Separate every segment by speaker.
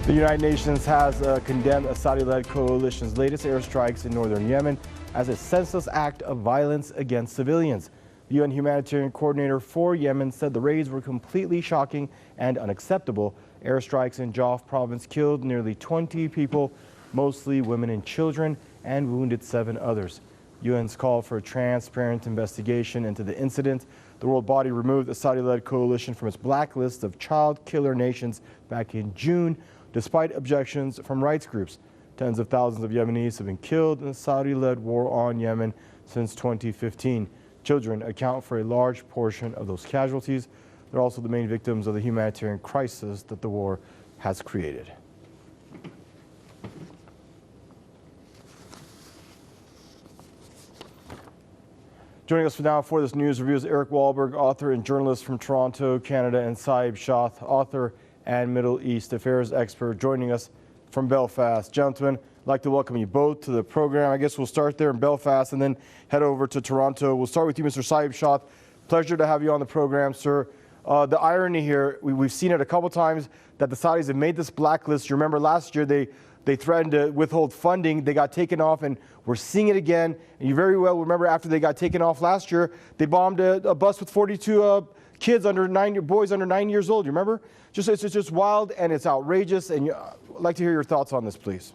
Speaker 1: The United Nations has condemned a Saudi-led coalition's latest airstrikes in northern Yemen as a senseless act of violence against civilians. The UN humanitarian coordinator for Yemen said the raids were completely shocking and unacceptable. Airstrikes in Jawf province killed nearly 20 people, mostly women and children, and wounded 7 others. UN's call for a transparent investigation into the incident. The world body removed the Saudi-led coalition from its blacklist of child killer nations back in June, despite objections from rights groups. Tens of thousands of Yemenis have been killed in the Saudi-led war on Yemen since 2015. Children account for a large portion of those casualties. They're also the main victims of the humanitarian crisis that the war has created. Joining us now for this news review is Eric Walberg, author and journalist from Toronto, Canada, and Saeb Shaath, author and Middle East affairs expert, joining us from Belfast. Gentlemen, I'd like to welcome you both to the program. I guess we'll start there in Belfast and then head over to Toronto. We'll start with you, Mr. Saeb Shaath. Pleasure to have you on the program, sir. The irony here, we've seen it a couple times, that the Saudis have made this blacklist. You remember last year they threatened to withhold funding. They got taken off, and we're seeing it again. And you very well remember after they got taken off last year, they bombed a bus with 42 kids boys under 9 years old. You remember? It's just wild and it's outrageous. And I'd like to hear your thoughts on this, please.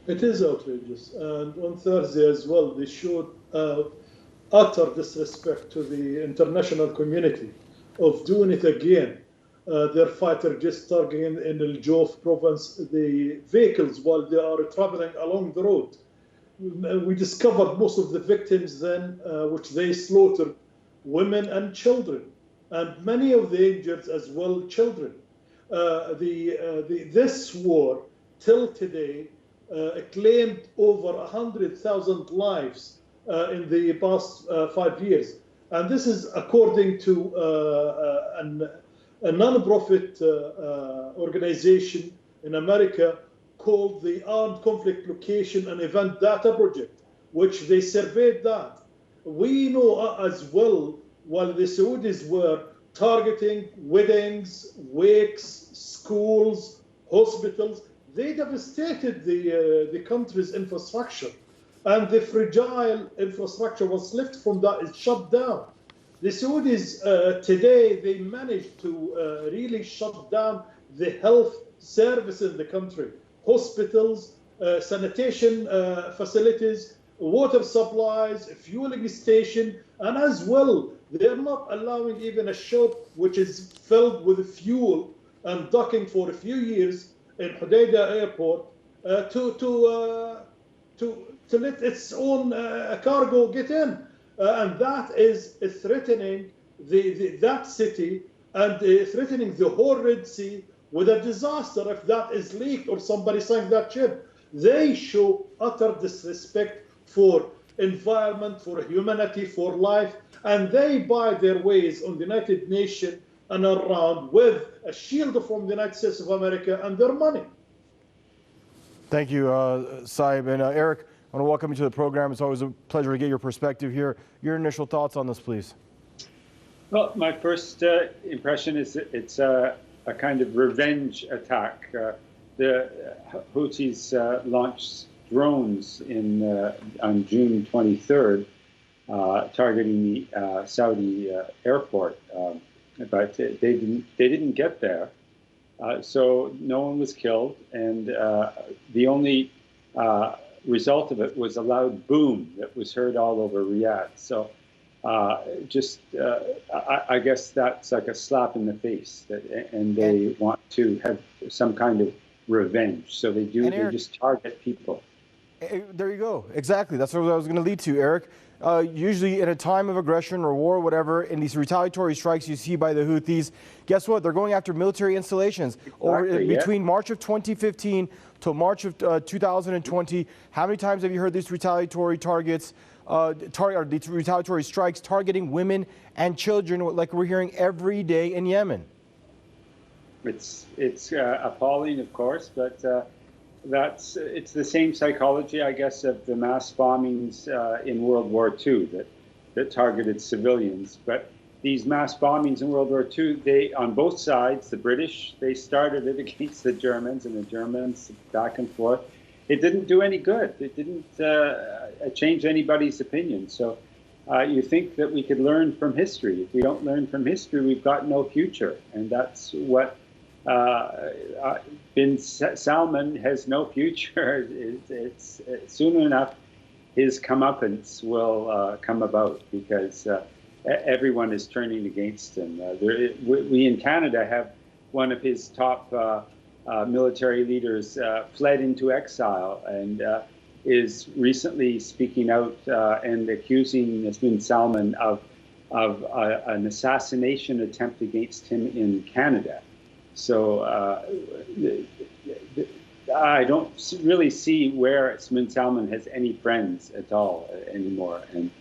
Speaker 2: It is outrageous. And on Thursday as well, they showed utter disrespect to the international community of doing it again. Their fighter jets targeting in al-Jawf province the vehicles while they are traveling along the road. We discovered most of the victims then, which they slaughtered, women and children, and many of the injured as well, children. This war, till today, claimed over 100,000 lives in the past 5 years. And this is according to a non-profit organization in America called the Armed Conflict Location and Event Data Project, which they surveyed that. We know as well, while the Saudis were targeting weddings, wakes, schools, hospitals, they devastated the country's infrastructure. And the fragile infrastructure was left from that is shut down. The Saudis today, they managed to really shut down the health service in the country, hospitals, sanitation facilities, water supplies, fueling station, and as well, they're not allowing even a shop which is filled with fuel and docking for a few years in Hodeidah airport to let its own cargo get in. And that is threatening that city and threatening the whole Red Sea with a disaster if that is leaked or somebody sank that ship. They show utter disrespect for environment, for humanity, for life, and they buy their ways on the United Nations and around with a shield from the United States of America and their money.
Speaker 1: Thank you, Saeb. And Eric, I want to welcome you to the program. It's always a pleasure to get your perspective here. Your initial thoughts on this, please.
Speaker 3: Well, my first impression is that it's a kind of revenge attack. The Houthis launched drones on June 23rd, targeting the Saudi airport, but they didn't get there, so no one was killed, and the only result of it was a loud boom that was heard all over Riyadh. So I guess that's like a slap in the face, and they want to have some kind of revenge. So they just target people.
Speaker 1: There you go. Exactly. That's what I was going to lead to, Eric. Usually in a time of aggression or war or whatever, in these retaliatory strikes you see by the Houthis, guess what? They're going after military installations. Between March of 2015 till March of 2020, how many times have you heard these retaliatory these retaliatory strikes targeting women and children, like we're hearing every day in Yemen?
Speaker 3: It's appalling, of course, but it's the same psychology, I guess, of the mass bombings in World War II that targeted civilians. But these mass bombings in World War II, they, on both sides, the British, they started it against the Germans, and the Germans back and forth. It didn't do any good. It didn't change anybody's opinion. So you think that we could learn from history. If we don't learn from history, we've got no future. And that's what bin Salman has no future. It's soon enough, his comeuppance will come about, because everyone is turning against him. We in Canada have one of his top military leaders fled into exile and is recently speaking out and accusing bin Salman of an assassination attempt against him in Canada. So I don't really see where bin Salman has any friends at all anymore. And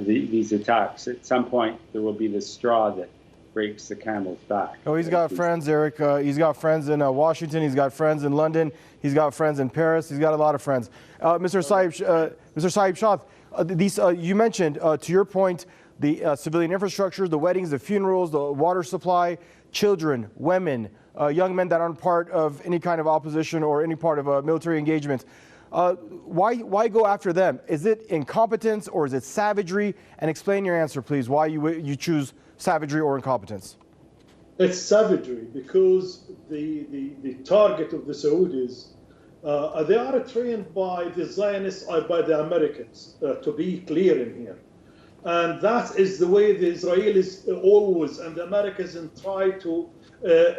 Speaker 3: these attacks, at some point, there will be the straw that breaks the camel's back.
Speaker 1: Oh, he's got friends, Eric. He's got friends in Washington. He's got friends in London. He's got friends in Paris. He's got a lot of friends. Mr. Saeb Shaath, these you mentioned, to your point, the civilian infrastructure, the weddings, the funerals, the water supply, children, women, young men that aren't part of any kind of opposition or any part of a military engagement. Why go after them? Is it incompetence or is it savagery? And explain your answer, please, why you choose savagery or incompetence.
Speaker 2: It's savagery because the target of the Saudis, they are trained by the Zionists or by the Americans, to be clear in here. And that is the way the Israelis always, and the Americans, try to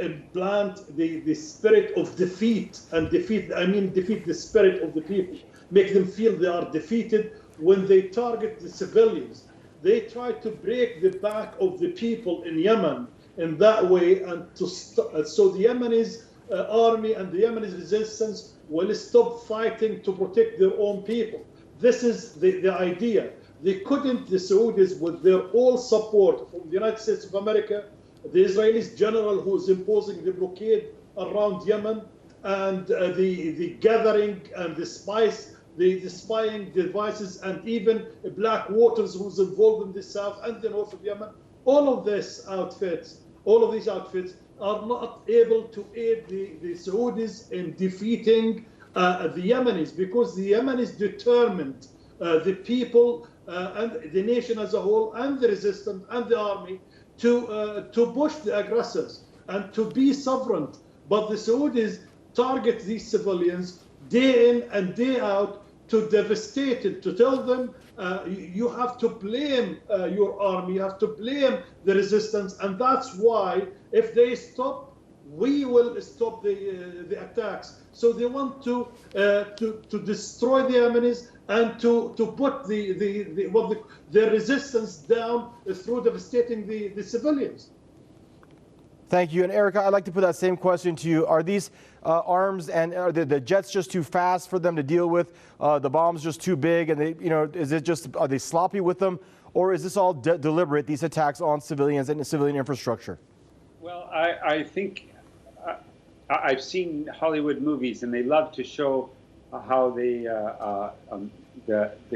Speaker 2: implant the spirit of defeat, and defeat the spirit of the people, make them feel they are defeated. When they target the civilians, they try to break the back of the people in Yemen in that way, and so the Yemeni army and the Yemeni resistance will stop fighting to protect their own people. This is the idea. They couldn't, the Saudis, with their all support from the United States of America, the Israelis general who is imposing the blockade around Yemen, and the gathering and the spying devices, and even Black Waters, who's involved in the south and the north of Yemen. All of these outfits are not able to aid the Saudis in defeating the Yemenis, because the Yemenis determined the people and the nation as a whole, and the resistance and the army, to push the aggressors and to be sovereign. But the Saudis target these civilians day in and day out to devastate it, to tell them you have to blame your army, you have to blame the resistance, and that's why if they stop, we will stop the attacks. So they want to destroy the Yemenis and to put the resistance down through devastating the civilians.
Speaker 1: Thank you. And Erica, I'd like to put that same question to you. Are these arms and are the jets just too fast for them to deal with? The bombs just too big? And are they sloppy with them? Or is this all deliberate, these attacks on civilians and civilian infrastructure?
Speaker 3: Well, I think I've seen Hollywood movies, and they love to show how the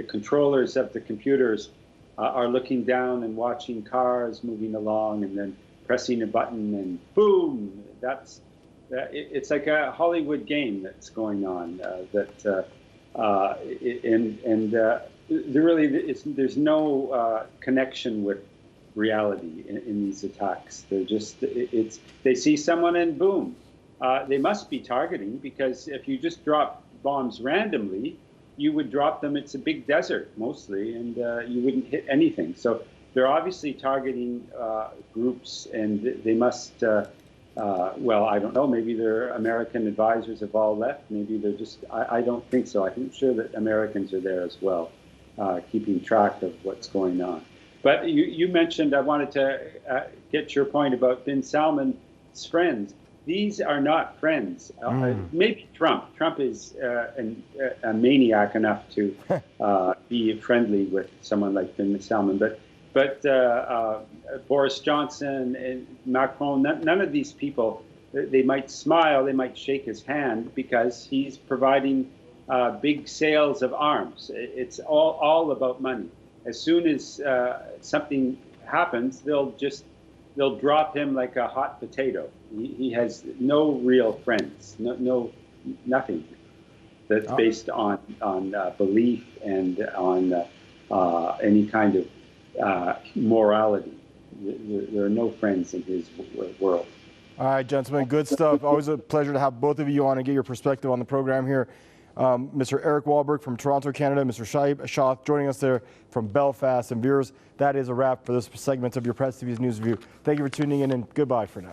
Speaker 3: controllers of the computers are looking down and watching cars moving along, and then pressing a button and boom, it's like a Hollywood game that's going on. There's no connection with reality in these attacks. They're just they see someone and boom, they must be targeting, because if you just drop bombs randomly, you would drop them. It's a big desert mostly, and you wouldn't hit anything. So they're obviously targeting groups, and they must, well, I don't know, maybe their American advisors have all left. Maybe they're just, I don't think so. I'm sure that Americans are there as well, keeping track of what's going on. But you mentioned, I wanted to get your point about bin Salman's friends. These are not friends. Maybe Trump. Trump is a maniac enough to be friendly with someone like bin Salman. But Boris Johnson and Macron, none of these people, they might smile, they might shake his hand because he's providing big sales of arms. It's all about money. As soon as something happens, they'll drop him like a hot potato. He has no real friends, nothing that's based on belief and on any kind of morality. There are no friends in his world.
Speaker 1: All right, gentlemen, good stuff. Always a pleasure to have both of you on and get your perspective on the program here. Mr. Eric Walberg from Toronto, Canada, Mr. Saeb Shaath joining us there from Belfast. And viewers, that is a wrap for this segment of your Press TV's News Review. Thank you for tuning in, and goodbye for now.